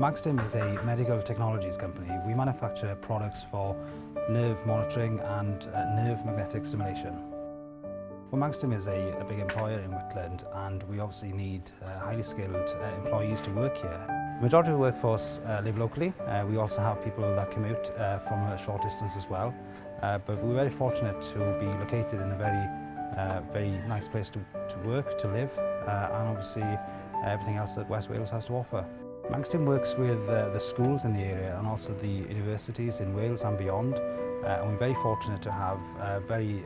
Magstim is a medical technologies company. We manufacture products for nerve monitoring and nerve magnetic stimulation. Well, Magstim is a big employer in Whitland, and we obviously need highly skilled employees to work here. The majority of the workforce live locally. We also have people that commute from a short distance as well. But we're very fortunate to be located in a very nice place to work, to live, and obviously everything else that West Wales has to offer. Magstim works with the schools in the area and also the universities in Wales and beyond, and we're very fortunate to have very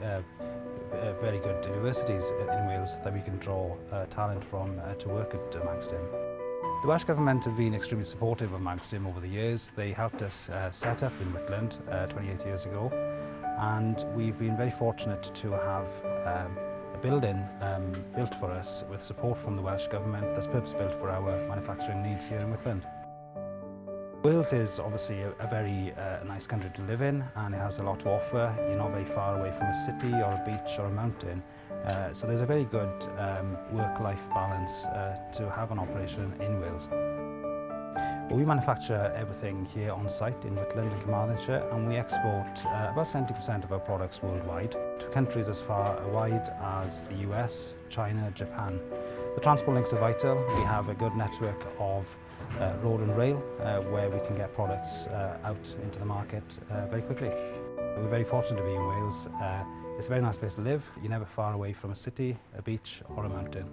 good universities in Wales that we can draw talent from to work at Magstim. The Welsh Government have been extremely supportive of Magstim over the years. They helped us set up in Whitland 28 years ago, and we've been very fortunate to have a building built for us with support from the Welsh Government that's purpose-built for our manufacturing needs here in Whitland. Wales is obviously a very nice country to live in, and it has a lot to offer. You're not very far away from a city or a beach or a mountain, so there's a very good work-life balance to have an operation in Wales. Well, we manufacture everything here on site in Whitland and Carmarthenshire, and we export about 70% of our products worldwide to countries as far wide as the US, China, Japan. The transport links are vital. We have a good network of road and rail where we can get products out into the market very quickly. We're very fortunate to be in Wales. It's a very nice place to live. You're never far away from a city, a beach or a mountain.